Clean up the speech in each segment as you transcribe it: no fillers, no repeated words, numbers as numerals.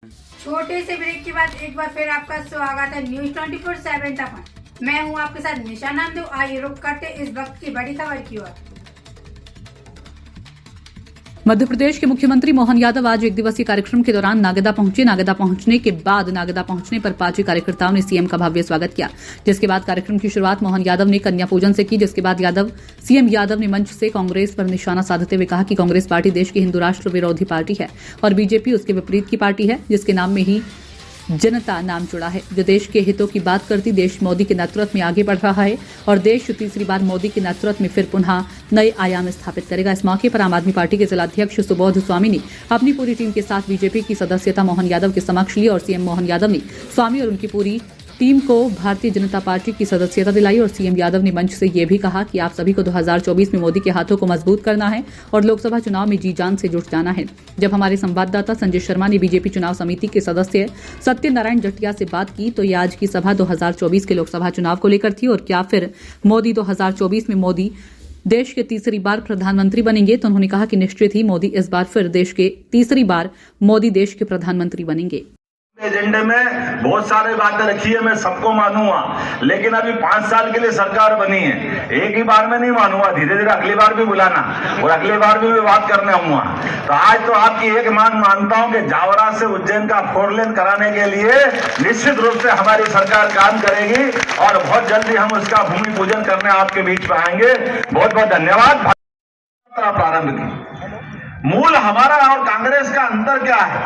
छोटे से ब्रेक के बाद एक बार फिर आपका स्वागत है न्यूज 24/7 तक। मैं हूं आपके साथ निशा नामदेव। आइए रुक करते इस वक्त की बड़ी खबर की ओर। मध्य प्रदेश के मुख्यमंत्री मोहन यादव आज एक दिवसीय कार्यक्रम के दौरान नागदा पहुंचे। नागदा पहुंचने के बाद नागदा पहुंचने पर पार्टी कार्यकर्ताओं ने सीएम का भव्य स्वागत किया, जिसके बाद कार्यक्रम की शुरुआत मोहन यादव ने कन्या पूजन से की। जिसके बाद सीएम यादव ने मंच से कांग्रेस पर निशाना साधते हुए कहा कि कांग्रेस पार्टी देश की हिंदू राष्ट्र विरोधी पार्टी है और बीजेपी उसके विपरीत की पार्टी है, जिसके नाम में ही जनता नाम जुड़ा है। जो देश के हितों की बात करती देश मोदी के नेतृत्व में आगे बढ़ रहा है और देश तीसरी बार मोदी के नेतृत्व में फिर पुनः नए आयाम स्थापित करेगा। इस मौके पर आम आदमी पार्टी के जिलाध्यक्ष सुबोध स्वामी ने अपनी पूरी टीम के साथ बीजेपी की सदस्यता मोहन यादव के समक्ष ली और सीएम मोहन यादव ने स्वामी और उनकी पूरी टीम को भारतीय जनता पार्टी की सदस्यता दिलाई। और सीएम यादव ने मंच से ये भी कहा कि आप सभी को 2024 में मोदी के हाथों को मजबूत करना है और लोकसभा चुनाव में जी जान से जुट जाना है। जब हमारे संवाददाता संजय शर्मा ने बीजेपी चुनाव समिति के सदस्य सत्यनारायण जटिया से बात की तो ये आज की सभा 2024 के लोकसभा चुनाव को लेकर थी और क्या फिर मोदी 2024 में मोदी देश के तीसरी बार प्रधानमंत्री बनेंगे। तो उन्होंने कहा कि निश्चित ही मोदी इस बार फिर देश के तीसरी बार मोदी देश के प्रधानमंत्री बनेंगे। एजेंडे में बहुत सारी बातें रखी है, मैं सबको मानूंगा, लेकिन अभी 5 साल के लिए सरकार बनी है, एक ही बार में नहीं मानूंगा, धीरे धीरे अगली बार भी बुलाना और अगली बार भी मैं बात करने आऊंगा। तो आज तो आपकी एक मांग मानता हूं कि जावरा से उज्जैन का 4 लेन कराने के लिए निश्चित रूप से हमारी सरकार काम करेगी और बहुत जल्दी हम उसका भूमि पूजन करने आपके बीच में आएंगे। बहुत बहुत धन्यवाद। प्रारंभ की मूल हमारा और कांग्रेस का अंतर क्या है,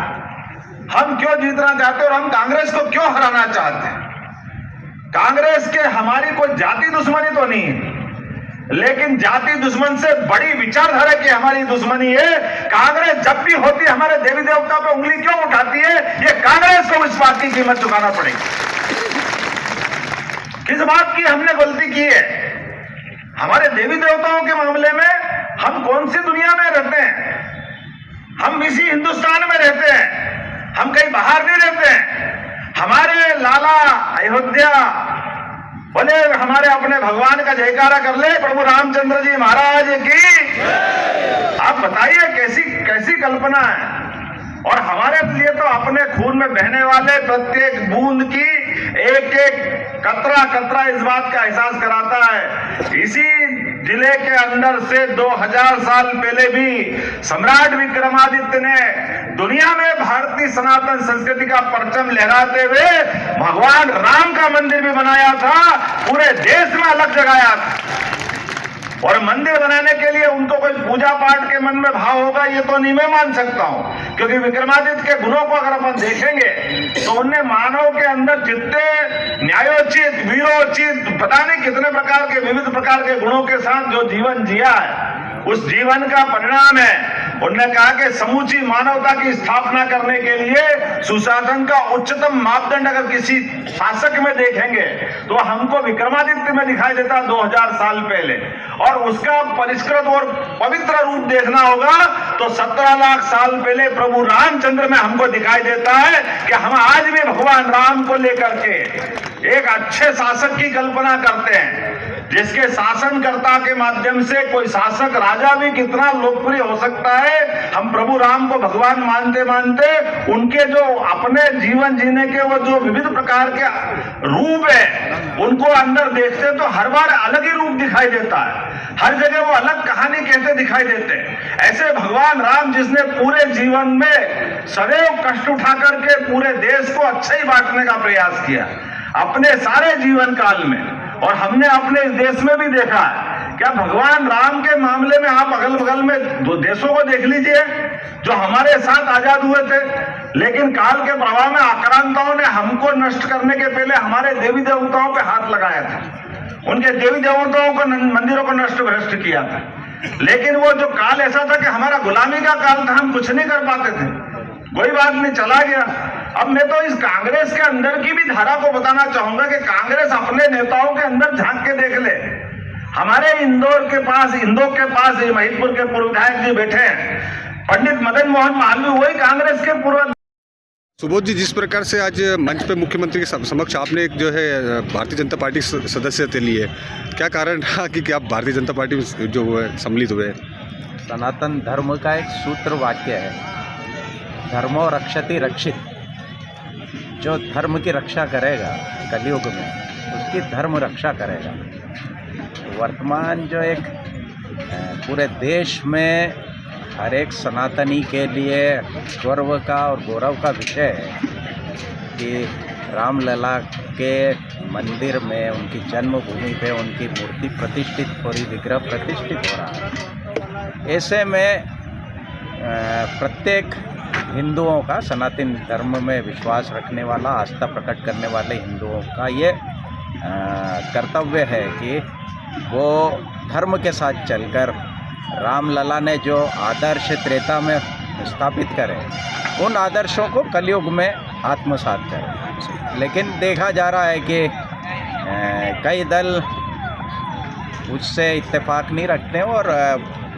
हम क्यों जीतना चाहते हैं और हम कांग्रेस को क्यों हराना चाहते हैं। कांग्रेस के हमारी कोई जाति दुश्मनी तो नहीं है, लेकिन जाति दुश्मन से बड़ी विचारधारा की हमारी दुश्मनी है। कांग्रेस जब भी होती है हमारे देवी देवता पे उंगली क्यों उठाती है, ये कांग्रेस को इस बात की कीमत चुकाना पड़ेगी। किस बात की हमने गलती की है, हमारे देवी देवताओं के मामले में हम कौन सी दुनिया में रहते हैं, हम इसी हिंदुस्तान में रहते हैं, हम कहीं बाहर नहीं रहते हैं। हमारे लाला अयोध्या बोले हमारे अपने भगवान का जयकारा कर ले, प्रभु रामचंद्र जी महाराज की। आप बताइए कैसी कैसी कल्पना है। और हमारे लिए तो अपने खून में बहने वाले प्रत्येक बूंद की एक एक कतरा कतरा इस बात का एहसास कराता है। इसी जिले के अंदर से 2000 साल पहले भी सम्राट विक्रमादित्य ने दुनिया में भारतीय सनातन संस्कृति का परचम लहराते हुए भगवान राम का मंदिर भी बनाया था, पूरे देश में अलग जगाया था। और मंदिर बनाने के लिए उनको कोई पूजा पाठ के मन में भाव होगा ये तो नहीं मैं मान सकता हूं, क्योंकि विक्रमादित्य के गुणों को अगर अपन देखेंगे तो उनने मानव के अंदर जितने न्यायोचित वीरोचित पता नहीं कितने प्रकार के विविध प्रकार के गुणों के साथ जो जीवन जिया है उस जीवन का परिणाम है। उन्होंने कहा कि समूची मानवता की स्थापना करने के लिए सुशासन का उच्चतम मापदंड अगर किसी शासक में देखेंगे तो हमको विक्रमादित्य में दिखाई देता 2000 साल पहले, और उसका परिष्कृत और पवित्र रूप देखना होगा तो 17 लाख साल पहले प्रभु रामचंद्र में हमको दिखाई देता है कि हम आज भी भगवान राम को लेकर के एक अच्छे शासक की कल्पना करते हैं, जिसके शासनकर्ता के माध्यम से कोई शासक राजा भी कितना लोकप्रिय हो सकता है। हम प्रभु राम को भगवान मानते मानते उनके जो अपने जीवन जीने के वो जो विविध प्रकार के रूप है उनको अंदर देखते तो हर बार अलग ही रूप दिखाई देता है, हर जगह वो अलग कहानी कहते दिखाई देते हैं। ऐसे भगवान राम जिसने पूरे जीवन में सदैव कष्ट उठा करके पूरे देश को अच्छा ही बांटने का प्रयास किया अपने सारे जीवन काल में, और हमने अपने इस देश में भी देखा है। क्या भगवान राम के मामले में आप अगल बगल में 2 देशों को देख लीजिए जो हमारे साथ आजाद हुए थे, लेकिन काल के प्रभाव में आक्रांताओं ने हमको नष्ट करने के पहले हमारे देवी देवताओं पे हाथ लगाया था, उनके देवी देवताओं को मंदिरों को नष्ट भ्रष्ट किया था। लेकिन वो जो काल ऐसा था कि हमारा गुलामी का काल था, हम कुछ नहीं कर पाते थे, कोई बात नहीं चला गया। अब मैं तो इस कांग्रेस के अंदर की भी धारा को बताना चाहूंगा कि कांग्रेस अपने नेताओं के अंदर झांक के देख ले। हमारे इंदौर के पास महिदपुर के पूर्व विधायक जी बैठे हैं, पंडित मदन मोहन मालवीय वही कांग्रेस के पूर्व। सुबोध जी, जिस प्रकार से आज मंच पे मुख्यमंत्री के समक्ष आपने एक जो है भारतीय जनता पार्टी सदस्यता ली है, क्या कारण रहा कि आप भारतीय जनता पार्टी में जो है सम्मिलित हुए? सनातन धर्म का एक सूत्र वाक्य है, धर्मो रक्षति रक्षित। जो धर्म की रक्षा करेगा कलयुग में, उसकी धर्म रक्षा करेगा। वर्तमान जो एक पूरे देश में हर एक सनातनी के लिए गर्व का और गौरव का विषय है कि रामलला के मंदिर में, उनकी जन्मभूमि पे उनकी मूर्ति प्रतिष्ठित हो रही, विग्रह प्रतिष्ठित हो रहा है। ऐसे में प्रत्येक हिंदुओं का, सनातन धर्म में विश्वास रखने वाला, आस्था प्रकट करने वाले हिंदुओं का ये कर्तव्य है कि वो धर्म के साथ चलकर रामलला ने जो आदर्श त्रेता में स्थापित करे, उन आदर्शों को कलयुग में आत्मसात करें। लेकिन देखा जा रहा है कि कई दल उससे इत्तेफाक नहीं रखते और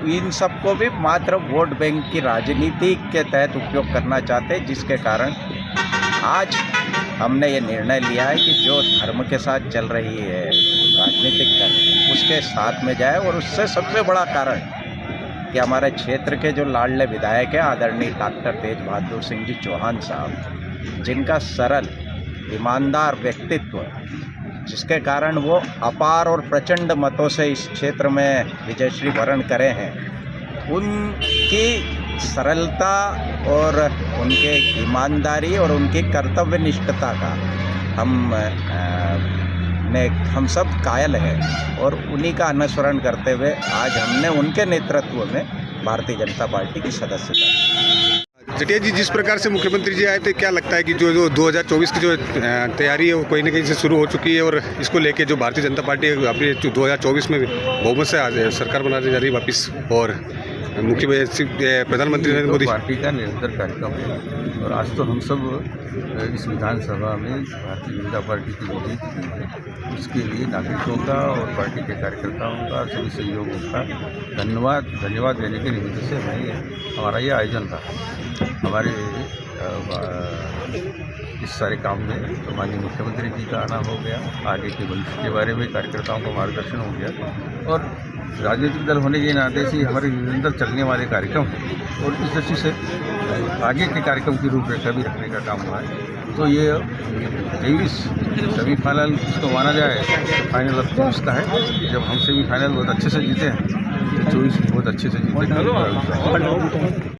इन सबको भी मात्र वोट बैंक की राजनीति के तहत उपयोग करना चाहते हैं, जिसके कारण आज हमने ये निर्णय लिया है कि जो धर्म के साथ चल रही है राजनीतिक दल, उसके साथ में जाए। और उससे सबसे बड़ा कारण कि हमारे क्षेत्र के जो लाडले विधायक हैं आदरणीय डॉक्टर तेज बहादुर सिंह जी चौहान साहब, जिनका सरल ईमानदार व्यक्तित्व, जिसके कारण वो अपार और प्रचंड मतों से इस क्षेत्र में विजयश्री वरण करे हैं, उनकी सरलता और उनके ईमानदारी और उनकी कर्तव्यनिष्ठता का हम सब कायल हैं। और उन्हीं का अनुसरण करते हुए आज हमने उनके नेतृत्व में भारतीय जनता पार्टी की सदस्यता। जटिया जी, जिस प्रकार से मुख्यमंत्री जी आए थे, क्या लगता है कि जो 2024 की जो तैयारी है वो कहीं ना कहीं से शुरू हो चुकी है, और इसको लेके जो भारतीय जनता पार्टी अपनी 2024 में बहुमत से सरकार बनाने जा रही है वापस, और प्रधानमंत्री नरेंद्र मोदी पार्टी का निरंतर कार्यक्रम है। और आज तो हम सब इस विधानसभा में भारतीय जनता पार्टी की जो जीत हुई है, उसके लिए नागरिकों का और पार्टी के कार्यकर्ताओं का, सभी सहयोगों का धन्यवाद देने के निमित्त से हमारा ये आयोजन था। हमारे इस सारे काम में तो माननीय मुख्यमंत्री जी का आना हो गया, आगे के भविष्य के बारे में कार्यकर्ताओं को मार्गदर्शन हो गया, और राजनीतिक दल होने के नाते से हमारे निरंतर चलने वाले कार्यक्रम हैं और इस दृष्टि से आगे के कार्यक्रम की रूपरेखा भी रखने का काम हुआ है। तो ये 23 सेमीफाइनल इसको माना जाए तो फाइनल अब 24 का है। जब हम सेमीफाइनल बहुत अच्छे से जीते हैं तो 24 बहुत अच्छे से जीते हैं।